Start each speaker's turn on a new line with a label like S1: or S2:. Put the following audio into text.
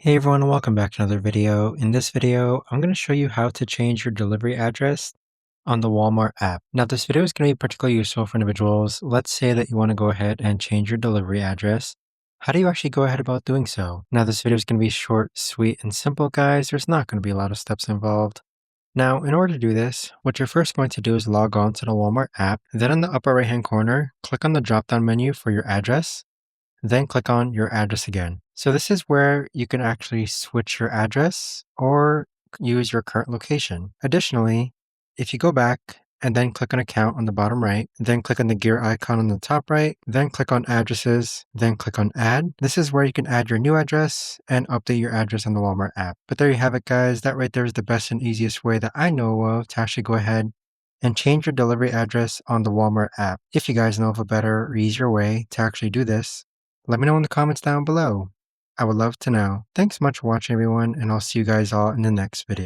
S1: Hey everyone, and welcome back to another video. In this video, I'm going to show you how to change your delivery address on the Walmart app. Now, this video is going to be particularly useful for individuals. Let's say that you want to go ahead and change your delivery address. How do you actually go ahead about doing so? Now, this video is going to be short, sweet, and simple, guys. There's not going to be a lot of steps involved. Now, in order to do this, what you're first going to do is log on to the Walmart app. Then in the upper right-hand corner, click on the drop-down menu for your address. Then click on your address again. So this is where you can actually switch your address or use your current location. Additionally, if you go back and then click on account on the bottom right, then click on the gear icon on the top right, then click on addresses, then click on add. This is where you can add your new address and update your address on the Walmart app. But there you have it, guys. That right there is the best and easiest way that I know of to actually go ahead and change your delivery address on the Walmart app. If you guys know of a better or easier way to actually do this, let me know in the comments down below. I would love to know. Thanks so much for watching, everyone, and I'll see you guys all in the next video.